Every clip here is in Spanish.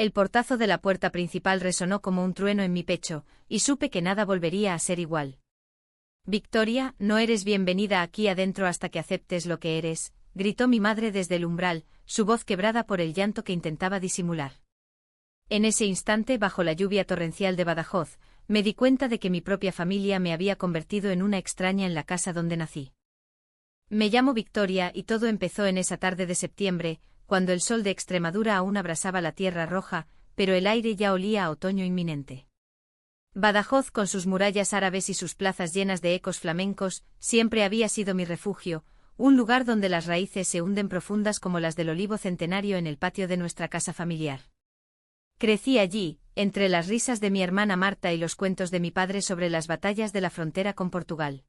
El portazo de la puerta principal resonó como un trueno en mi pecho, y supe que nada volvería a ser igual. Victoria, no eres bienvenida aquí adentro hasta que aceptes lo que eres, gritó mi madre desde el umbral, su voz quebrada por el llanto que intentaba disimular. En ese instante, bajo la lluvia torrencial de Badajoz, me di cuenta de que mi propia familia me había convertido en una extraña en la casa donde nací. Me llamo Victoria y todo empezó en esa tarde de septiembre, cuando el sol de Extremadura aún abrasaba la tierra roja, pero el aire ya olía a otoño inminente. Badajoz, con sus murallas árabes y sus plazas llenas de ecos flamencos, siempre había sido mi refugio, un lugar donde las raíces se hunden profundas como las del olivo centenario en el patio de nuestra casa familiar. Crecí allí, entre las risas de mi hermana Marta y los cuentos de mi padre sobre las batallas de la frontera con Portugal.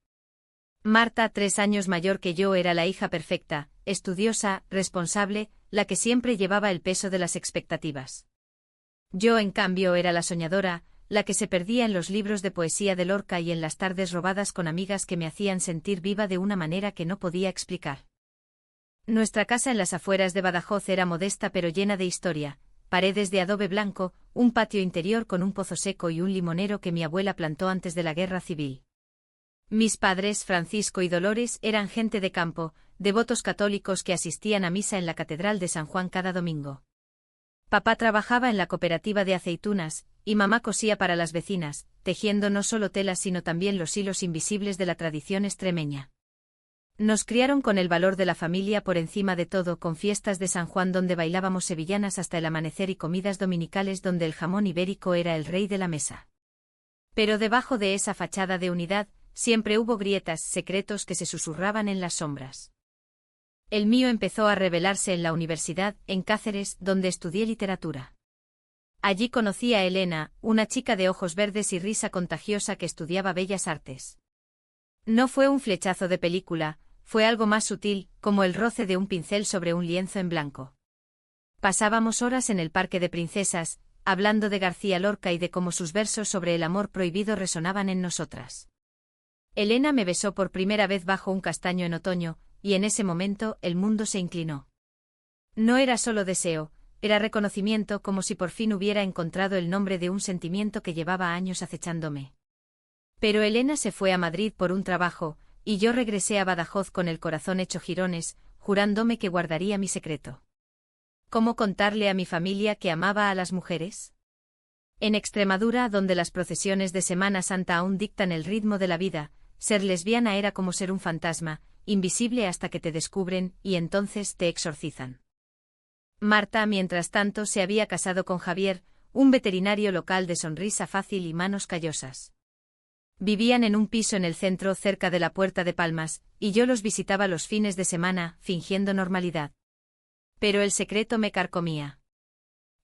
Marta, 3 años mayor que yo, era la hija perfecta, estudiosa, responsable, la que siempre llevaba el peso de las expectativas. Yo, en cambio, era la soñadora, la que se perdía en los libros de poesía de Lorca y en las tardes robadas con amigas que me hacían sentir viva de una manera que no podía explicar. Nuestra casa en las afueras de Badajoz era modesta pero llena de historia, paredes de adobe blanco, un patio interior con un pozo seco y un limonero que mi abuela plantó antes de la Guerra Civil. Mis padres, Francisco y Dolores, eran gente de campo, devotos católicos que asistían a misa en la Catedral de San Juan cada domingo. Papá trabajaba en la cooperativa de aceitunas, y mamá cosía para las vecinas, tejiendo no solo telas sino también los hilos invisibles de la tradición extremeña. Nos criaron con el valor de la familia por encima de todo, con fiestas de San Juan donde bailábamos sevillanas hasta el amanecer y comidas dominicales donde el jamón ibérico era el rey de la mesa. Pero debajo de esa fachada de unidad, siempre hubo grietas, secretos que se susurraban en las sombras. El mío empezó a revelarse en la universidad, en Cáceres, donde estudié literatura. Allí conocí a Elena, una chica de ojos verdes y risa contagiosa que estudiaba bellas artes. No fue un flechazo de película, fue algo más sutil, como el roce de un pincel sobre un lienzo en blanco. Pasábamos horas en el Parque de Princesas, hablando de García Lorca y de cómo sus versos sobre el amor prohibido resonaban en nosotras. Elena me besó por primera vez bajo un castaño en otoño, y en ese momento el mundo se inclinó. No era solo deseo, era reconocimiento, como si por fin hubiera encontrado el nombre de un sentimiento que llevaba años acechándome. Pero Elena se fue a Madrid por un trabajo, y yo regresé a Badajoz con el corazón hecho jirones, jurándome que guardaría mi secreto. ¿Cómo contarle a mi familia que amaba a las mujeres? En Extremadura, donde las procesiones de Semana Santa aún dictan el ritmo de la vida, ser lesbiana era como ser un fantasma, invisible hasta que te descubren y entonces te exorcizan. Marta, mientras tanto, se había casado con Javier, un veterinario local de sonrisa fácil y manos callosas. Vivían en un piso en el centro cerca de la Puerta de Palmas, y yo los visitaba los fines de semana, fingiendo normalidad. Pero el secreto me carcomía.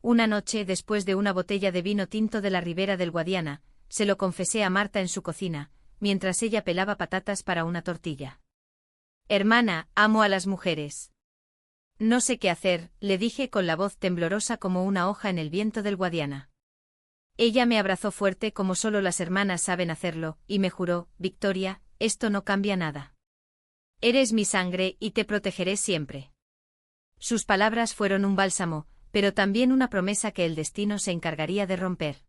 Una noche, después de una botella de vino tinto de la Ribera del Guadiana, se lo confesé a Marta en su cocina, mientras ella pelaba patatas para una tortilla. «Hermana, amo a las mujeres. No sé qué hacer», le dije con la voz temblorosa como una hoja en el viento del Guadiana. Ella me abrazó fuerte como solo las hermanas saben hacerlo, y me juró: «Victoria, esto no cambia nada. Eres mi sangre y te protegeré siempre». Sus palabras fueron un bálsamo, pero también una promesa que el destino se encargaría de romper.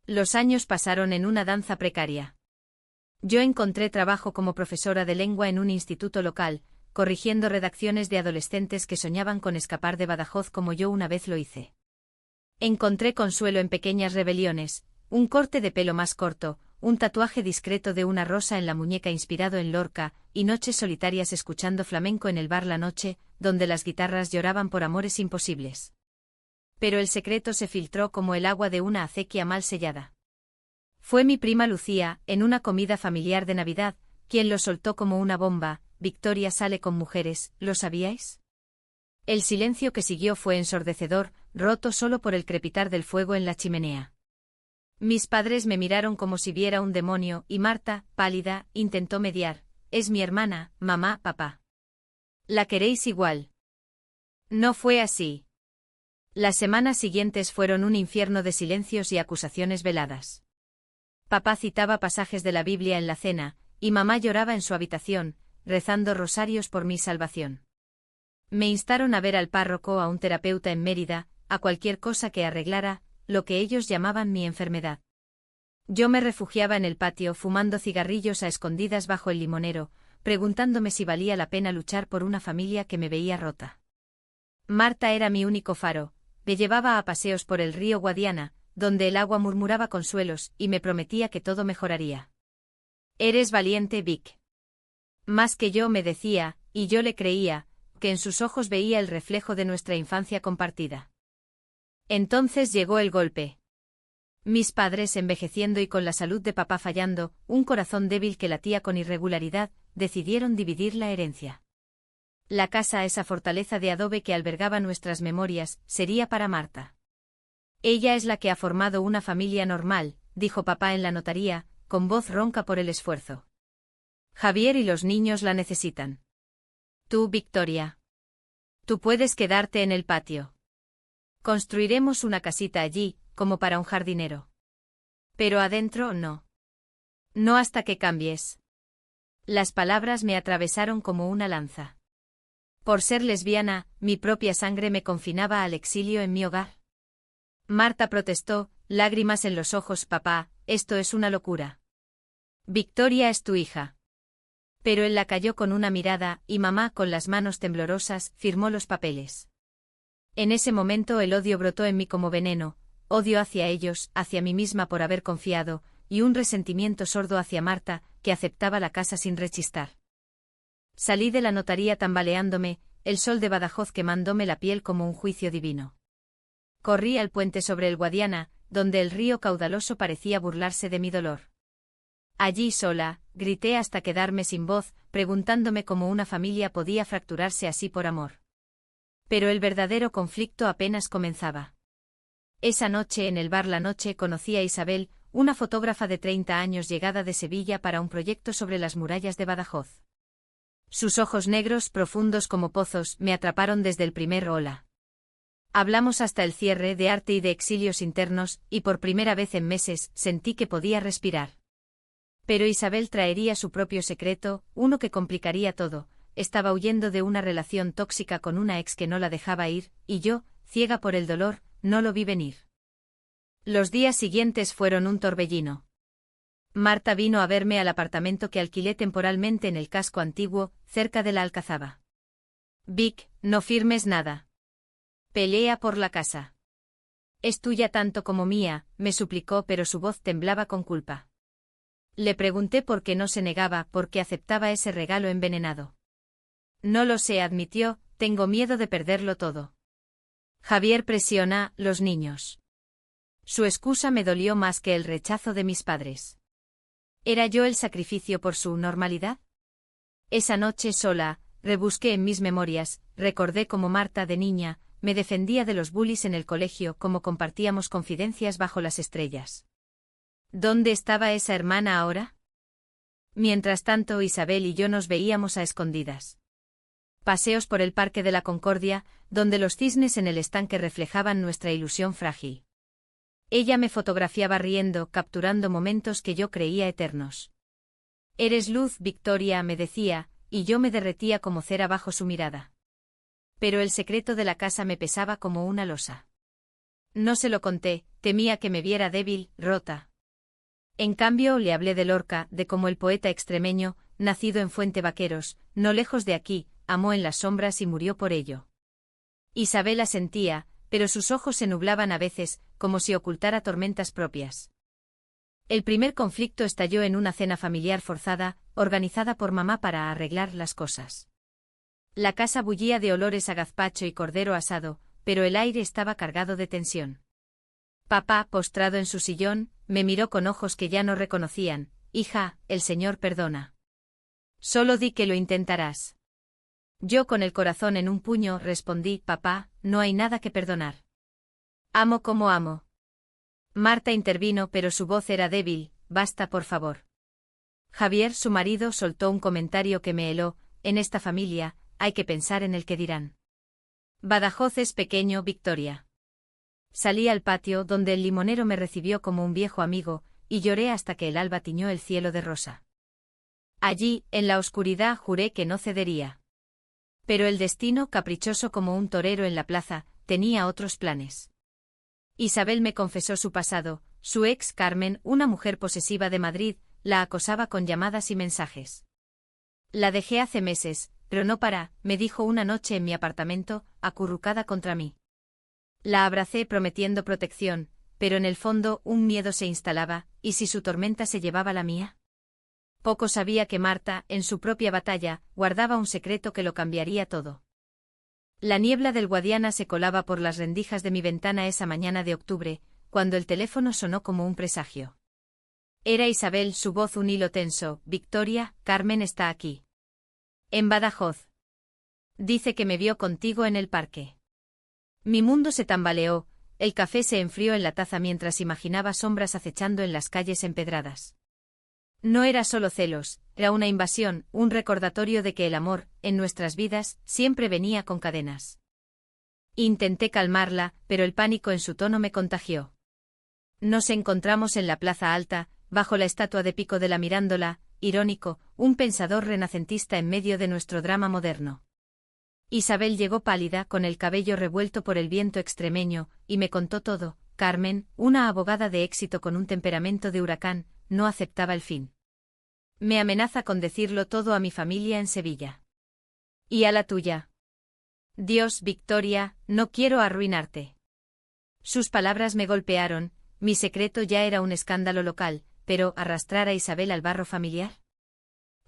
Los años pasaron en una danza precaria. Yo encontré trabajo como profesora de lengua en un instituto local, corrigiendo redacciones de adolescentes que soñaban con escapar de Badajoz como yo una vez lo hice. Encontré consuelo en pequeñas rebeliones, un corte de pelo más corto, un tatuaje discreto de una rosa en la muñeca inspirado en Lorca, y noches solitarias escuchando flamenco en el bar La Noche, donde las guitarras lloraban por amores imposibles. Pero el secreto se filtró como el agua de una acequia mal sellada. Fue mi prima Lucía, en una comida familiar de Navidad, quien lo soltó como una bomba: «Victoria sale con mujeres, ¿lo sabíais?». El silencio que siguió fue ensordecedor, roto solo por el crepitar del fuego en la chimenea. Mis padres me miraron como si viera un demonio, y Marta, pálida, intentó mediar: «Es mi hermana, mamá, papá. ¿La queréis igual?». No fue así. Las semanas siguientes fueron un infierno de silencios y acusaciones veladas. Papá citaba pasajes de la Biblia en la cena, y mamá lloraba en su habitación, rezando rosarios por mi salvación. Me instaron a ver al párroco, a un terapeuta en Mérida, a cualquier cosa que arreglara lo que ellos llamaban mi enfermedad. Yo me refugiaba en el patio fumando cigarrillos a escondidas bajo el limonero, preguntándome si valía la pena luchar por una familia que me veía rota. Marta era mi único faro, me llevaba a paseos por el río Guadiana, donde el agua murmuraba consuelos y me prometía que todo mejoraría. «Eres valiente, Vic». Más que yo me decía, y yo le creía, que en sus ojos veía el reflejo de nuestra infancia compartida. Entonces llegó el golpe. Mis padres envejeciendo y con la salud de papá fallando, un corazón débil que latía con irregularidad, decidieron dividir la herencia. La casa, esa fortaleza de adobe que albergaba nuestras memorias, sería para Marta. Ella es la que ha formado una familia normal, dijo papá en la notaría, con voz ronca por el esfuerzo. Javier y los niños la necesitan. Tú, Victoria. Tú puedes quedarte en el patio. Construiremos una casita allí, como para un jardinero. Pero adentro no. No hasta que cambies. Las palabras me atravesaron como una lanza. Por ser lesbiana, mi propia sangre me confinaba al exilio en mi hogar. Marta protestó, lágrimas en los ojos. Papá, esto es una locura. Victoria es tu hija. Pero él la calló con una mirada, y mamá, con las manos temblorosas, firmó los papeles. En ese momento el odio brotó en mí como veneno, odio hacia ellos, hacia mí misma por haber confiado, y un resentimiento sordo hacia Marta, que aceptaba la casa sin rechistar. Salí de la notaría tambaleándome, el sol de Badajoz quemándome la piel como un juicio divino. Corrí al puente sobre el Guadiana, donde el río caudaloso parecía burlarse de mi dolor. Allí sola, grité hasta quedarme sin voz, preguntándome cómo una familia podía fracturarse así por amor. Pero el verdadero conflicto apenas comenzaba. Esa noche en el bar La Noche conocí a Isabel, una fotógrafa de 30 años llegada de Sevilla para un proyecto sobre las murallas de Badajoz. Sus ojos negros, profundos como pozos, me atraparon desde el primer hola. Hablamos hasta el cierre de arte y de exilios internos, y por primera vez en meses sentí que podía respirar. Pero Isabel traería su propio secreto, uno que complicaría todo. Estaba huyendo de una relación tóxica con una ex que no la dejaba ir, y yo, ciega por el dolor, no lo vi venir. Los días siguientes fueron un torbellino. Marta vino a verme al apartamento que alquilé temporalmente en el casco antiguo, cerca de la Alcazaba. Vic, no firmes nada. Pelea por la casa. Es tuya tanto como mía, me suplicó, pero su voz temblaba con culpa. Le pregunté por qué no se negaba, por qué aceptaba ese regalo envenenado. No lo sé, admitió, tengo miedo de perderlo todo. Javier presiona, los niños. Su excusa me dolió más que el rechazo de mis padres. ¿Era yo el sacrificio por su normalidad? Esa noche sola, rebusqué en mis memorias, recordé cómo Marta de niña, me defendía de los bullies en el colegio, cómo compartíamos confidencias bajo las estrellas. ¿Dónde estaba esa hermana ahora? Mientras tanto Isabel y yo nos veíamos a escondidas. Paseos por el Parque de la Concordia, donde los cisnes en el estanque reflejaban nuestra ilusión frágil. Ella me fotografiaba riendo, capturando momentos que yo creía eternos. Eres luz, Victoria, me decía, y yo me derretía como cera bajo su mirada. Pero el secreto de la casa me pesaba como una losa. No se lo conté, temía que me viera débil, rota. En cambio le hablé de Lorca, de cómo el poeta extremeño, nacido en Fuente Vaqueros, no lejos de aquí, amó en las sombras y murió por ello. Isabel asentía, pero sus ojos se nublaban a veces, como si ocultara tormentas propias. El primer conflicto estalló en una cena familiar forzada, organizada por mamá para arreglar las cosas. La casa bullía de olores a gazpacho y cordero asado, pero el aire estaba cargado de tensión. Papá, postrado en su sillón, me miró con ojos que ya no reconocían. Hija, el Señor perdona. Solo di que lo intentarás. Yo con el corazón en un puño respondí, papá, no hay nada que perdonar. Amo como amo. Marta intervino, pero su voz era débil, basta por favor. Javier, su marido, soltó un comentario que me heló, en esta familia, hay que pensar en el que dirán. Badajoz es pequeño, Victoria. Salí al patio, donde el limonero me recibió como un viejo amigo, y lloré hasta que el alba tiñó el cielo de rosa. Allí, en la oscuridad, juré que no cedería. Pero el destino, caprichoso como un torero en la plaza, tenía otros planes. Isabel me confesó su pasado, su ex Carmen, una mujer posesiva de Madrid, la acosaba con llamadas y mensajes. La dejé hace meses, pero no para, me dijo una noche en mi apartamento, acurrucada contra mí. La abracé prometiendo protección, pero en el fondo un miedo se instalaba, ¿y si su tormenta se llevaba la mía? Poco sabía que Marta, en su propia batalla, guardaba un secreto que lo cambiaría todo. La niebla del Guadiana se colaba por las rendijas de mi ventana esa mañana de octubre, cuando el teléfono sonó como un presagio. Era Isabel, su voz un hilo tenso. Victoria, Carmen está aquí. En Badajoz. Dice que me vio contigo en el parque. Mi mundo se tambaleó, el café se enfrió en la taza mientras imaginaba sombras acechando en las calles empedradas. No era solo celos, era una invasión, un recordatorio de que el amor, en nuestras vidas, siempre venía con cadenas. Intenté calmarla, pero el pánico en su tono me contagió. Nos encontramos en la Plaza Alta, bajo la estatua de Pico de la Mirandola, irónico, un pensador renacentista en medio de nuestro drama moderno. Isabel llegó pálida, con el cabello revuelto por el viento extremeño, y me contó todo. Carmen, una abogada de éxito con un temperamento de huracán, no aceptaba el fin. Me amenaza con decirlo todo a mi familia en Sevilla. ¿Y a la tuya? Dios, Victoria, no quiero arruinarte. Sus palabras me golpearon, mi secreto ya era un escándalo local, pero ¿arrastrar a Isabel al barro familiar?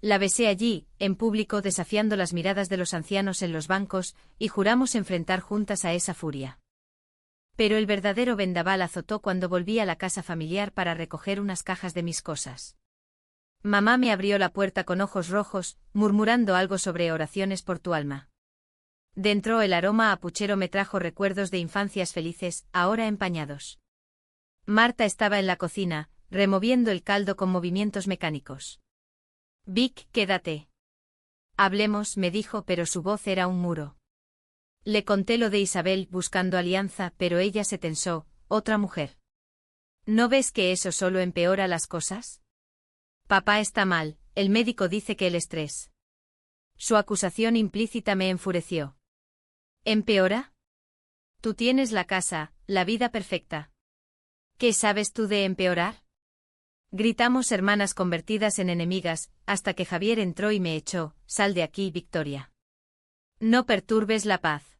La besé allí, en público, desafiando las miradas de los ancianos en los bancos, y juramos enfrentar juntas a esa furia. Pero el verdadero vendaval azotó cuando volví a la casa familiar para recoger unas cajas de mis cosas. Mamá me abrió la puerta con ojos rojos, murmurando algo sobre oraciones por tu alma. Dentro el aroma a puchero me trajo recuerdos de infancias felices, ahora empañados. Marta estaba en la cocina, removiendo el caldo con movimientos mecánicos. Vic, quédate. Hablemos, me dijo, pero su voz era un muro. Le conté lo de Isabel buscando alianza, pero ella se tensó, otra mujer. ¿No ves que eso solo empeora las cosas? Papá está mal, el médico dice que el estrés. Su acusación implícita me enfureció. ¿Empeora? Tú tienes la casa, la vida perfecta. ¿Qué sabes tú de empeorar? Gritamos hermanas convertidas en enemigas, hasta que Javier entró y me echó, sal de aquí, Victoria. No perturbes la paz.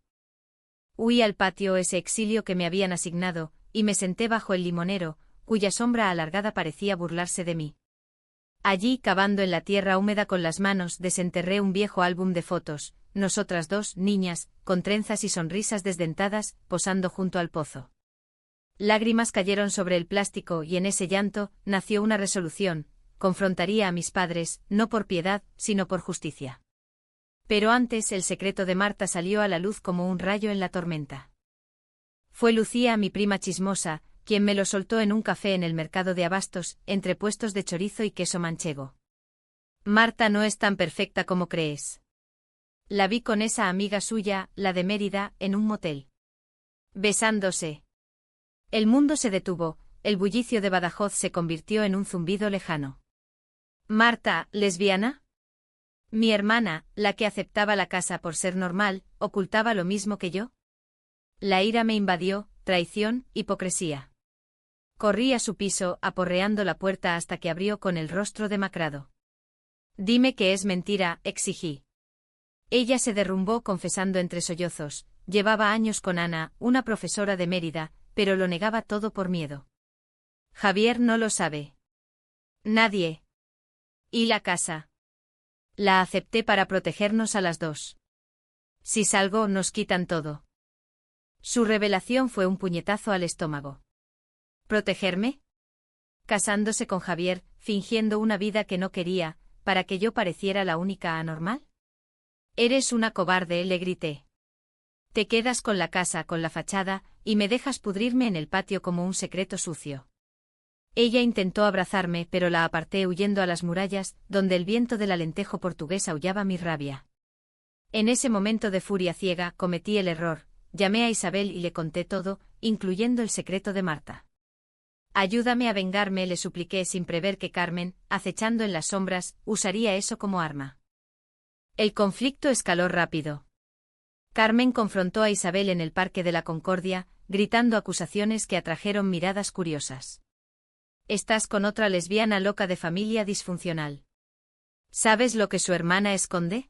Huí al patio, ese exilio que me habían asignado, y me senté bajo el limonero, cuya sombra alargada parecía burlarse de mí. Allí, cavando en la tierra húmeda con las manos, desenterré un viejo álbum de fotos, nosotras dos, niñas, con trenzas y sonrisas desdentadas, posando junto al pozo. Lágrimas cayeron sobre el plástico y en ese llanto nació una resolución: confrontaría a mis padres, no por piedad, sino por justicia. Pero antes el secreto de Marta salió a la luz como un rayo en la tormenta. Fue Lucía, mi prima chismosa, quien me lo soltó en un café en el mercado de abastos, entre puestos de chorizo y queso manchego. Marta no es tan perfecta como crees. La vi con esa amiga suya, la de Mérida, en un motel. Besándose. El mundo se detuvo, el bullicio de Badajoz se convirtió en un zumbido lejano. Marta, ¿lesbiana? Mi hermana, la que aceptaba la casa por ser normal, ¿ocultaba lo mismo que yo? La ira me invadió, traición, hipocresía. Corrí a su piso, aporreando la puerta hasta que abrió con el rostro demacrado. Dime que es mentira, exigí. Ella se derrumbó confesando entre sollozos. Llevaba años con Ana, una profesora de Mérida, pero lo negaba todo por miedo. Javier no lo sabe. Nadie. ¿Y la casa? La acepté para protegernos a las dos. Si salgo, nos quitan todo. Su revelación fue un puñetazo al estómago. ¿Protegerme? Casándose con Javier, fingiendo una vida que no quería, para que yo pareciera la única anormal. Eres una cobarde, le grité. Te quedas con la casa, con la fachada, y me dejas pudrirme en el patio como un secreto sucio. Ella intentó abrazarme, pero la aparté huyendo a las murallas, donde el viento del alentejo portugués aullaba mi rabia. En ese momento de furia ciega, cometí el error, llamé a Isabel y le conté todo, incluyendo el secreto de Marta. Ayúdame a vengarme, le supliqué sin prever que Carmen, acechando en las sombras, usaría eso como arma. El conflicto escaló rápido. Carmen confrontó a Isabel en el Parque de la Concordia, gritando acusaciones que atrajeron miradas curiosas. «Estás con otra lesbiana loca de familia disfuncional. ¿Sabes lo que su hermana esconde?».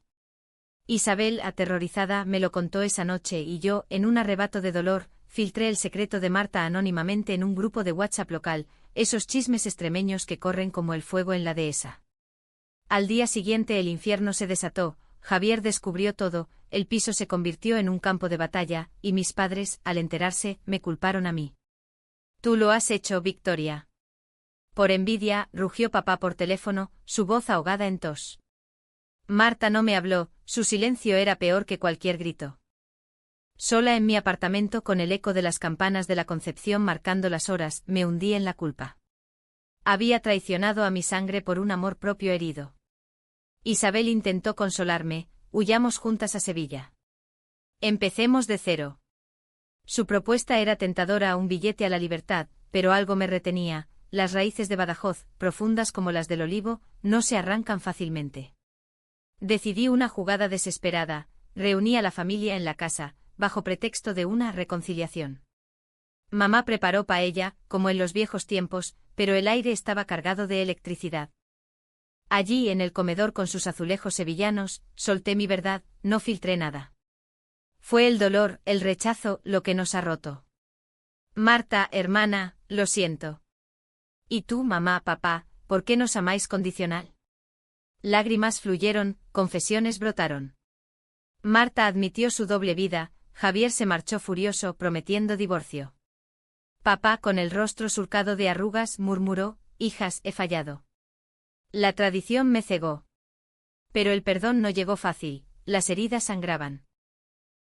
Isabel, aterrorizada, me lo contó esa noche y yo, en un arrebato de dolor, filtré el secreto de Marta anónimamente en un grupo de WhatsApp local, esos chismes extremeños que corren como el fuego en la dehesa. Al día siguiente el infierno se desató, Javier descubrió todo, el piso se convirtió en un campo de batalla, y mis padres, al enterarse, me culparon a mí. «Tú lo has hecho, Victoria». Por envidia, rugió papá por teléfono, su voz ahogada en tos. Marta no me habló, su silencio era peor que cualquier grito. Sola en mi apartamento con el eco de las campanas de la Concepción marcando las horas, me hundí en la culpa. Había traicionado a mi sangre por un amor propio herido. Isabel intentó consolarme, huyamos juntas a Sevilla. Empecemos de cero. Su propuesta era tentadora, un billete a la libertad, pero algo me retenía, las raíces de Badajoz, profundas como las del olivo, no se arrancan fácilmente. Decidí una jugada desesperada, reuní a la familia en la casa, bajo pretexto de una reconciliación. Mamá preparó paella, como en los viejos tiempos, pero el aire estaba cargado de electricidad. Allí, en el comedor con sus azulejos sevillanos, solté mi verdad, no filtré nada. Fue el dolor, el rechazo, lo que nos ha roto. Marta, hermana, lo siento. ¿Y tú, mamá, papá, por qué nos amáis condicional? Lágrimas fluyeron, confesiones brotaron. Marta admitió su doble vida, Javier se marchó furioso prometiendo divorcio. Papá, con el rostro surcado de arrugas, murmuró: «Hijas, he fallado. La tradición me cegó». Pero el perdón no llegó fácil, las heridas sangraban.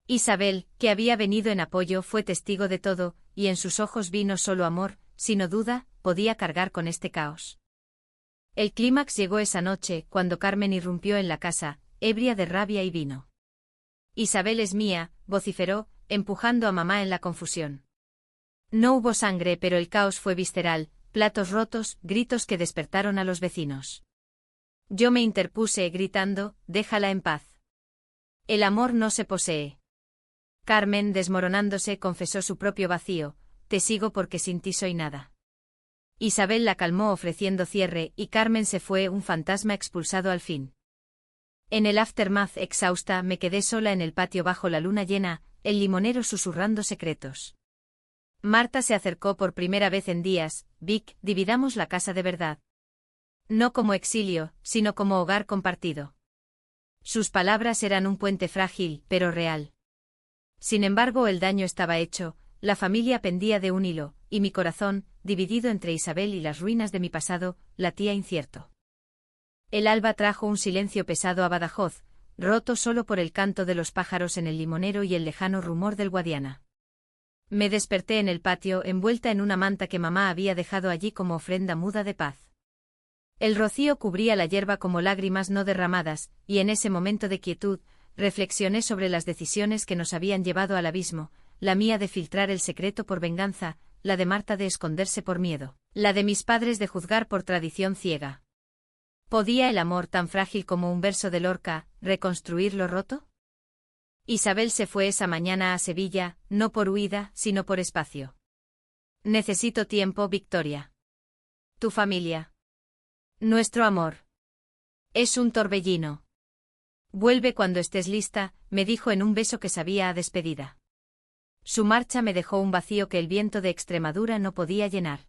Isabel, que había venido en apoyo, fue testigo de todo, y en sus ojos vi no solo amor, sino duda, podía cargar con este caos. El clímax llegó esa noche, cuando Carmen irrumpió en la casa, ebria de rabia y vino. «Isabel es mía», vociferó, empujando a mamá en la confusión. No hubo sangre, pero el caos fue visceral, platos rotos, gritos que despertaron a los vecinos. Yo me interpuse, gritando: «Déjala en paz. El amor no se posee». Carmen, desmoronándose, confesó su propio vacío: «Te sigo porque sin ti soy nada». Isabel la calmó ofreciendo cierre, y Carmen se fue, un fantasma expulsado al fin. En el aftermath, exhausta, me quedé sola en el patio bajo la luna llena, el limonero susurrando secretos. Marta se acercó por primera vez en días: «Vic, dividamos la casa de verdad. No como exilio, sino como hogar compartido». Sus palabras eran un puente frágil, pero real. Sin embargo, el daño estaba hecho, la familia pendía de un hilo, y mi corazón, dividido entre Isabel y las ruinas de mi pasado, latía incierto. El alba trajo un silencio pesado a Badajoz, roto solo por el canto de los pájaros en el limonero y el lejano rumor del Guadiana. Me desperté en el patio, envuelta en una manta que mamá había dejado allí como ofrenda muda de paz. El rocío cubría la hierba como lágrimas no derramadas, y en ese momento de quietud, reflexioné sobre las decisiones que nos habían llevado al abismo, la mía de filtrar el secreto por venganza, la de Marta de esconderse por miedo, la de mis padres de juzgar por tradición ciega. ¿Podía el amor, tan frágil como un verso de Lorca, reconstruir lo roto? Isabel se fue esa mañana a Sevilla, no por huida, sino por espacio. «Necesito tiempo, Victoria. Tu familia. Nuestro amor. Es un torbellino. Vuelve cuando estés lista», me dijo en un beso que sabía a despedida. Su marcha me dejó un vacío que el viento de Extremadura no podía llenar.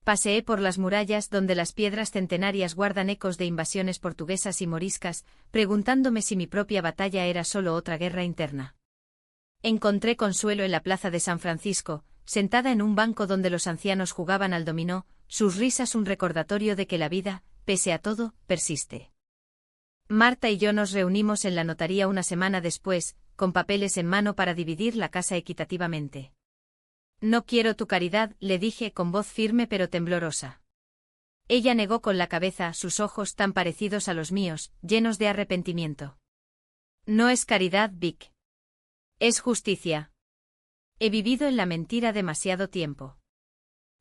Paseé por las murallas donde las piedras centenarias guardan ecos de invasiones portuguesas y moriscas, preguntándome si mi propia batalla era solo otra guerra interna. Encontré consuelo en la plaza de San Francisco, sentada en un banco donde los ancianos jugaban al dominó, sus risas un recordatorio de que la vida, pese a todo, persiste. Marta y yo nos reunimos en la notaría una semana después, con papeles en mano para dividir la casa equitativamente. «No quiero tu caridad», le dije con voz firme pero temblorosa. Ella negó con la cabeza, sus ojos tan parecidos a los míos, llenos de arrepentimiento. «No es caridad, Vic. Es justicia. He vivido en la mentira demasiado tiempo.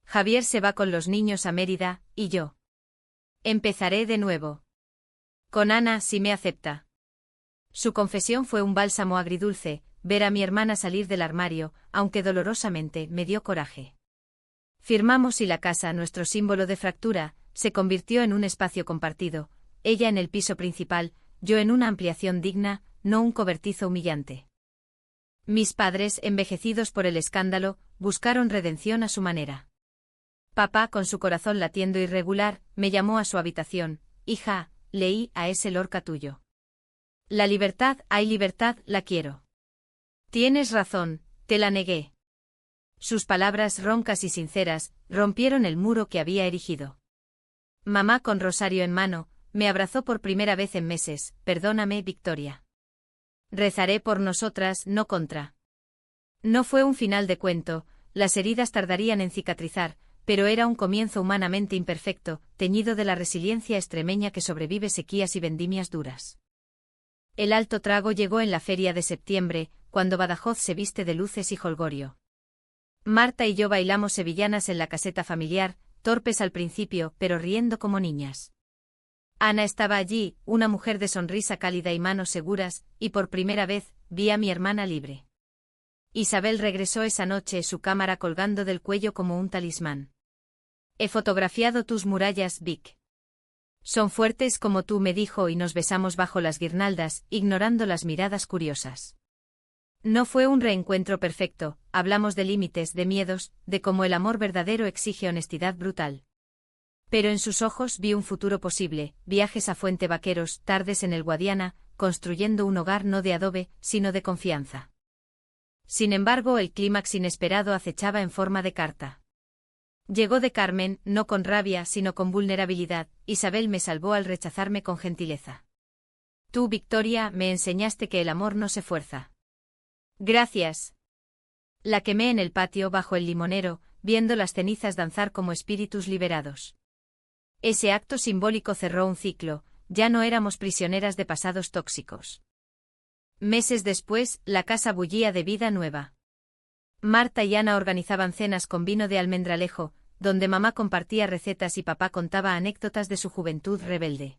Javier se va con los niños a Mérida, y yo. Empezaré de nuevo. Con Ana, si me acepta. Su confesión fue un bálsamo agridulce, ver a mi hermana salir del armario, aunque dolorosamente, me dio coraje. Firmamos y la casa, nuestro símbolo de fractura, se convirtió en un espacio compartido, ella en el piso principal, yo en una ampliación digna, no un cobertizo humillante. Mis padres, envejecidos por el escándalo, buscaron redención a su manera. Papá, con su corazón latiendo irregular, me llamó a su habitación. Hija, leí a ese Lorca tuyo. La libertad, hay libertad, la quiero. Tienes razón, te la negué. Sus palabras roncas y sinceras rompieron el muro que había erigido. Mamá, con rosario en mano, me abrazó por primera vez en meses. Perdóname, Victoria. Rezaré por nosotras, no contra. No fue un final de cuento, las heridas tardarían en cicatrizar, pero era un comienzo humanamente imperfecto, teñido de la resiliencia extremeña que sobrevive sequías y vendimias duras. El alto trago llegó en la feria de septiembre, cuando Badajoz se viste de luces y jolgorio. Marta y yo bailamos sevillanas en la caseta familiar, torpes al principio, pero riendo como niñas. Ana estaba allí, una mujer de sonrisa cálida y manos seguras, y por primera vez, vi a mi hermana libre. Isabel regresó esa noche, su cámara colgando del cuello como un talismán. He fotografiado tus murallas, Vic. Son fuertes como tú, me dijo, y nos besamos bajo las guirnaldas, ignorando las miradas curiosas. No fue un reencuentro perfecto, hablamos de límites, de miedos, de cómo el amor verdadero exige honestidad brutal. Pero en sus ojos vi un futuro posible, viajes a Fuente Vaqueros, tardes en el Guadiana, construyendo un hogar no de adobe, sino de confianza. Sin embargo, el clímax inesperado acechaba en forma de carta. Llegó de Carmen, no con rabia, sino con vulnerabilidad. Isabel me salvó al rechazarme con gentileza. Tú, Victoria, me enseñaste que el amor no se fuerza. Gracias. La quemé en el patio bajo el limonero, viendo las cenizas danzar como espíritus liberados. Ese acto simbólico cerró un ciclo, ya no éramos prisioneras de pasados tóxicos. Meses después, la casa bullía de vida nueva. Marta y Ana organizaban cenas con vino de almendralejo, donde mamá compartía recetas y papá contaba anécdotas de su juventud rebelde.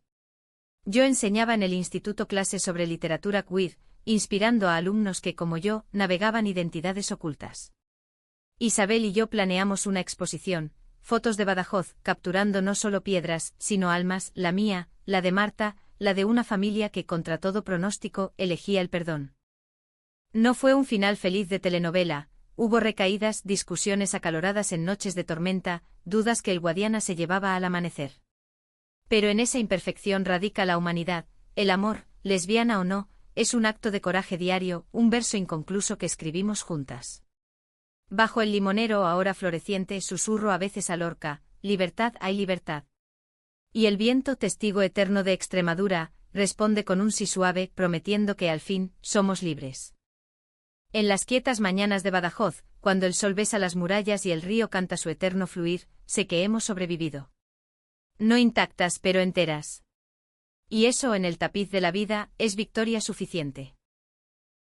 Yo enseñaba en el instituto clases sobre literatura queer, inspirando a alumnos que, como yo, navegaban identidades ocultas. Isabel y yo planeamos una exposición, fotos de Badajoz, capturando no solo piedras, sino almas, la mía, la de Marta, la de una familia que contra todo pronóstico elegía el perdón. No fue un final feliz de telenovela, hubo recaídas, discusiones acaloradas en noches de tormenta, dudas que el Guadiana se llevaba al amanecer. Pero en esa imperfección radica la humanidad, el amor, lesbiana o no, es un acto de coraje diario, un verso inconcluso que escribimos juntas. Bajo el limonero ahora floreciente susurro a veces a Lorca, libertad hay libertad. Y el viento, testigo eterno de Extremadura, responde con un sí suave, prometiendo que al fin, somos libres. En las quietas mañanas de Badajoz, cuando el sol besa las murallas y el río canta su eterno fluir, sé que hemos sobrevivido. No intactas pero enteras. Y eso en el tapiz de la vida, es victoria suficiente.